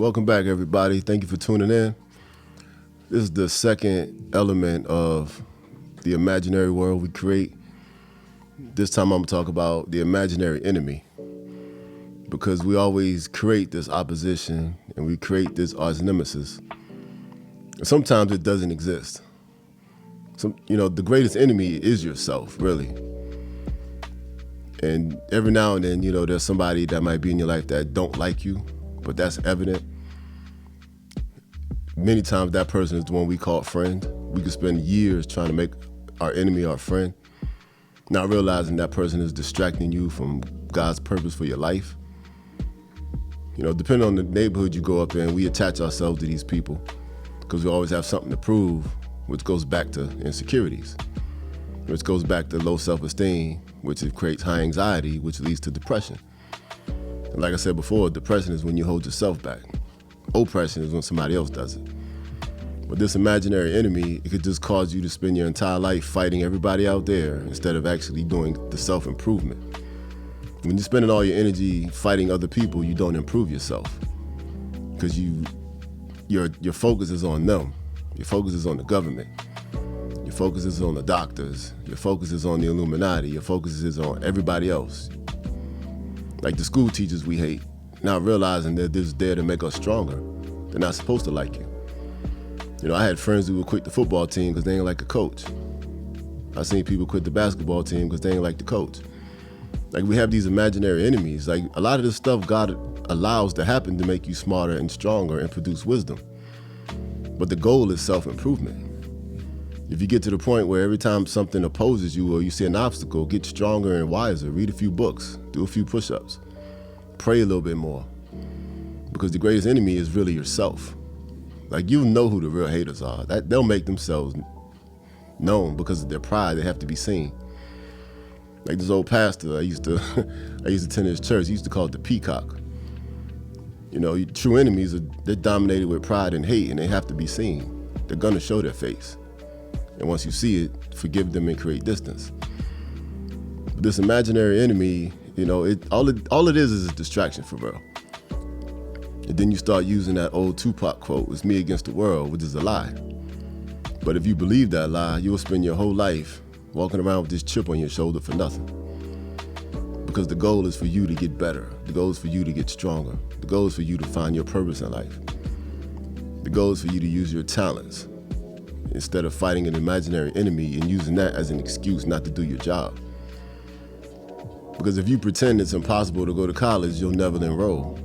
Welcome back, everybody. Thank you for tuning in. This is the second element of the imaginary world we create. This time I'm going to talk about the imaginary enemy, because we always create this opposition and we create this arch nemesis. And sometimes it doesn't exist. The greatest enemy is yourself, really. And every now and then, there's somebody that might be in your life that don't like you, but that's evident. Many times that person is the one we call friend. We could spend years trying to make our enemy our friend, not realizing that person is distracting you from God's purpose for your life. Depending on the neighborhood you grow up in, we attach ourselves to these people because we always have something to prove, which goes back to insecurities, which goes back to low self-esteem, which creates high anxiety, which leads to depression. And like I said before, depression is when you hold yourself back. Oppression is when somebody else does it. But this imaginary enemy, it could just cause you to spend your entire life fighting everybody out there instead of actually doing the self-improvement. When you're spending all your energy fighting other people, you don't improve yourself because your focus is on them. Your focus is on the government. Your focus is on the doctors. Your focus is on the Illuminati. Your focus is on everybody else. Like the school teachers we hate, not realizing that they're there to make us stronger. They're not supposed to like you. I had friends who would quit the football team because they didn't like the coach. I seen people quit the basketball team because they didn't like the coach. Like, we have these imaginary enemies. Like, a lot of this stuff God allows to happen to make you smarter and stronger and produce wisdom. But the goal is self-improvement. If you get to the point where every time something opposes you or you see an obstacle, get stronger and wiser, read a few books, do a few push-ups, pray a little bit more. Because the greatest enemy is really yourself. Like, you know who the real haters are. They'll make themselves known because of their pride. They have to be seen. Like this old pastor I used to attend his church. He used to call it the peacock. True enemies they're dominated with pride and hate, and they have to be seen. They're gonna show their face. And once you see it, forgive them and create distance. But this imaginary enemy, all it is a distraction for real. And then you start using that old Tupac quote, "It's me against the world," which is a lie. But if you believe that lie, you will spend your whole life walking around with this chip on your shoulder for nothing. Because the goal is for you to get better. The goal is for you to get stronger. The goal is for you to find your purpose in life. The goal is for you to use your talents instead of fighting an imaginary enemy and using that as an excuse not to do your job. Because if you pretend it's impossible to go to college, you'll never enroll.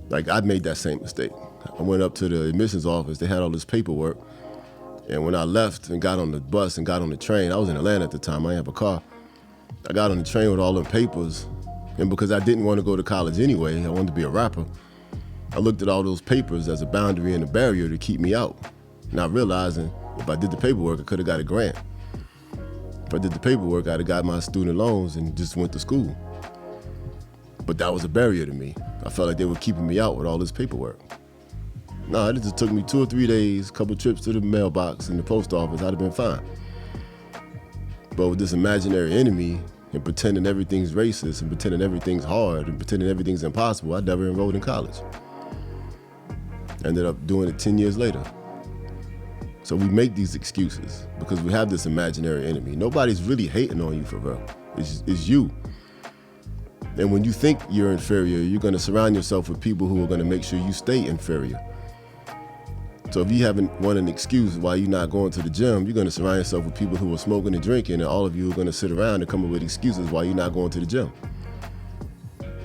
Like, I made that same mistake. I went up to the admissions office. They had all this paperwork. And when I left and got on the bus and got on the train, I was in Atlanta at the time, I didn't have a car. I got on the train with all them papers. And because I didn't want to go to college anyway, I wanted to be a rapper, I looked at all those papers as a boundary and a barrier to keep me out. Not realizing if I did the paperwork, I could have got a grant. If I did the paperwork, I'd have got my student loans and just went to school. But that was a barrier to me. I felt like they were keeping me out with all this paperwork. No, it just took me 2 or 3 days, a couple trips to the mailbox and the post office, I'd have been fine. But with this imaginary enemy and pretending everything's racist and pretending everything's hard and pretending everything's impossible, I never enrolled in college. Ended up doing it 10 years later. So we make these excuses because we have this imaginary enemy. Nobody's really hating on you for real. It's you. And when you think you're inferior, you're going to surround yourself with people who are going to make sure you stay inferior. So if you haven't want an excuse why you're not going to the gym, you're going to surround yourself with people who are smoking and drinking, and all of you are going to sit around and come up with excuses why you're not going to the gym.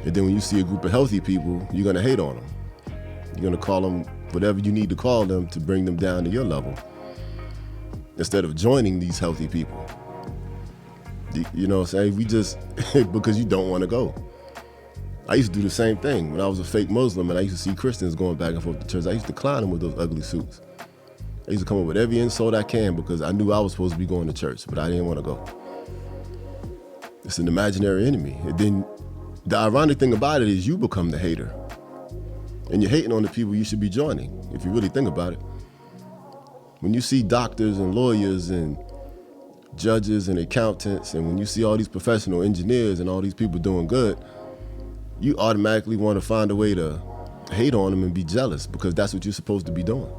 And then when you see a group of healthy people, you're going to hate on them. You're going to call them whatever you need to call them to bring them down to your level, instead of joining these healthy people. You know what I'm saying? We just, because you don't want to go. I used to do the same thing when I was a fake Muslim and I used to see Christians going back and forth to church. I used to clown them with those ugly suits. I used to come up with every insult I can because I knew I was supposed to be going to church, but I didn't want to go. It's an imaginary enemy. And then the ironic thing about it is you become the hater. And you're hating on the people you should be joining, if you really think about it. When you see doctors and lawyers and judges and accountants, and when you see all these professional engineers and all these people doing good, you automatically want to find a way to hate on them and be jealous, because that's what you're supposed to be doing.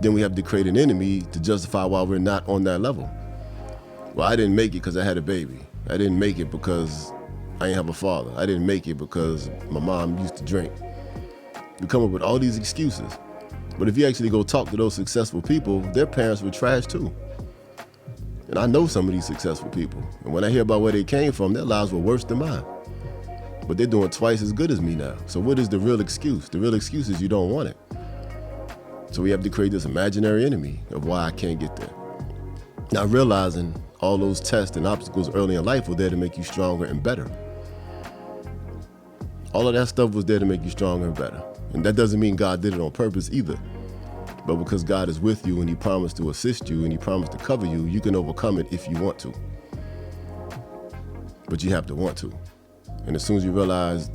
Then we have to create an enemy to justify why we're not on that level. Well, I didn't make it because I had a baby. I didn't make it because I didn't have a father. I didn't make it because my mom used to drink. You come up with all these excuses. But if you actually go talk to those successful people, their parents were trash too. And I know some of these successful people. And when I hear about where they came from, their lives were worse than mine. But they're doing twice as good as me now. So what is the real excuse? The real excuse is you don't want it. So we have to create this imaginary enemy of why I can't get there. Now, realizing all those tests and obstacles early in life were there to make you stronger and better. All of that stuff was there to make you stronger and better. And that doesn't mean God did it on purpose either. But because God is with you and he promised to assist you and he promised to cover you, you can overcome it if you want to. But you have to want to. And as soon as you realize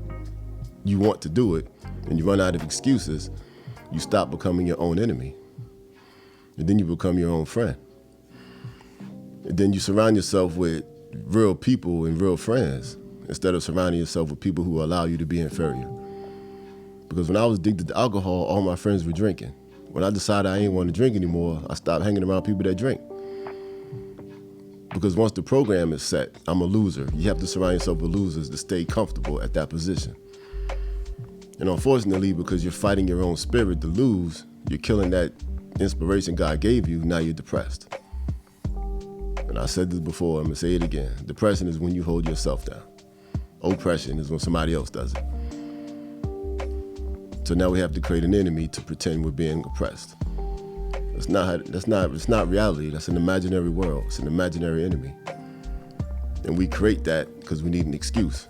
you want to do it and you run out of excuses, you stop becoming your own enemy. And then you become your own friend. And then you surround yourself with real people and real friends instead of surrounding yourself with people who allow you to be inferior. Because when I was addicted to alcohol, all my friends were drinking. When I decided I didn't want to drink anymore, I stopped hanging around people that drink. Because once the program is set, I'm a loser. You have to surround yourself with losers to stay comfortable at that position. And unfortunately, because you're fighting your own spirit to lose, you're killing that inspiration God gave you, now you're depressed. And I said this before, I'm gonna say it again. Depression is when you hold yourself down. Oppression is when somebody else does it. So now we have to create an enemy to pretend we're being oppressed. It's not reality. That's an imaginary world. It's an imaginary enemy. And we create that because we need an excuse.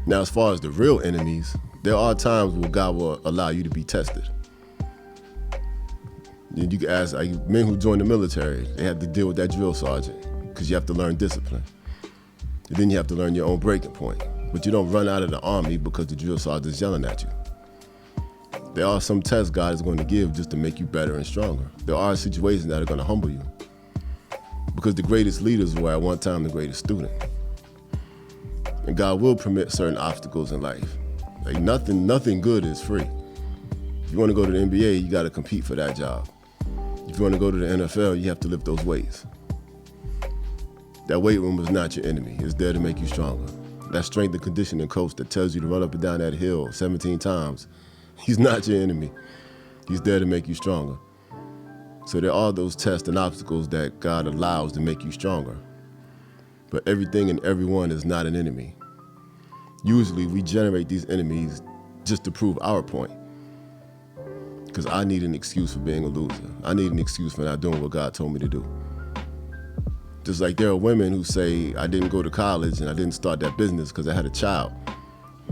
Now, as far as the real enemies, there are times where God will allow you to be tested. And you can ask men who join the military, they have to deal with that drill sergeant because you have to learn discipline. And then you have to learn your own breaking point. But you don't run out of the army because the drill sergeant's yelling at you. There are some tests God is going to give just to make you better and stronger. There are situations that are going to humble you. Because the greatest leaders were at one time the greatest student. And God will permit certain obstacles in life. Like nothing good is free. If you want to go to the NBA, you got to compete for that job. If you want to go to the NFL, you have to lift those weights. That weight room is not your enemy. It's there to make you stronger. That strength and conditioning coach that tells you to run up and down that hill 17 times, he's not your enemy. He's there to make you stronger. So there are those tests and obstacles that God allows to make you stronger. But everything and everyone is not an enemy. Usually we generate these enemies just to prove our point. Because I need an excuse for being a loser. I need an excuse for not doing what God told me to do. Just like there are women who say, I didn't go to college and I didn't start that business because I had a child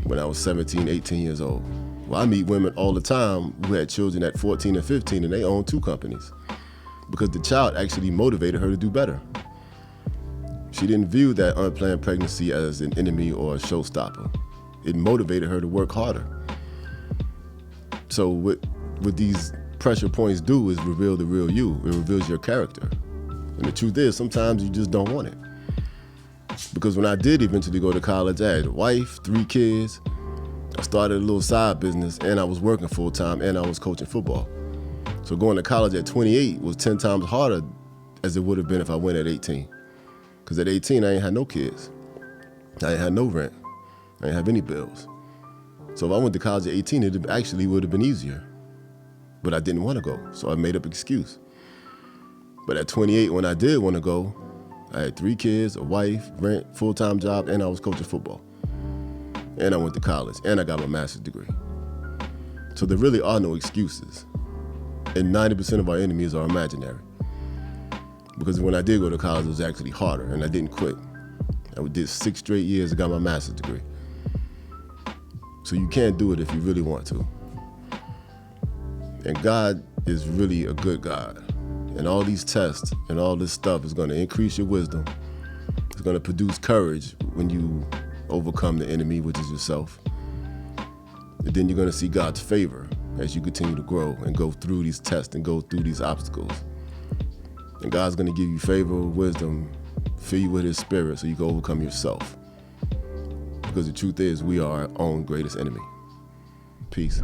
when I was 17, 18 years old. Well, I meet women all the time who had children at 14 and 15 and they own 2 companies because the child actually motivated her to do better. She didn't view that unplanned pregnancy as an enemy or a showstopper. It motivated her to work harder. So what these pressure points do is reveal the real you. It reveals your character. And the truth is, sometimes you just don't want it. Because when I did eventually go to college, I had a wife, 3 kids. I started a little side business, and I was working full-time, and I was coaching football. So going to college at 28 was 10 times harder as it would have been if I went at 18. Because at 18, I ain't had no kids. I ain't had no rent. I ain't have any bills. So if I went to college at 18, it actually would have been easier. But I didn't want to go, so I made up an excuse. But at 28, when I did want to go, I had 3 kids, a wife, rent, full-time job, and I was coaching football. And I went to college, and I got my master's degree. So there really are no excuses. And 90% of our enemies are imaginary. Because when I did go to college, it was actually harder, and I didn't quit. I did 6 straight years and got my master's degree. So you can't do it if you really want to. And God is really a good God. And all these tests and all this stuff is going to increase your wisdom. It's going to produce courage when you overcome the enemy, which is yourself. And then you're going to see God's favor as you continue to grow and go through these tests and go through these obstacles. And God's going to give you favor, wisdom, fill you with his spirit so you can overcome yourself. because the truth is we are our own greatest enemy. Peace.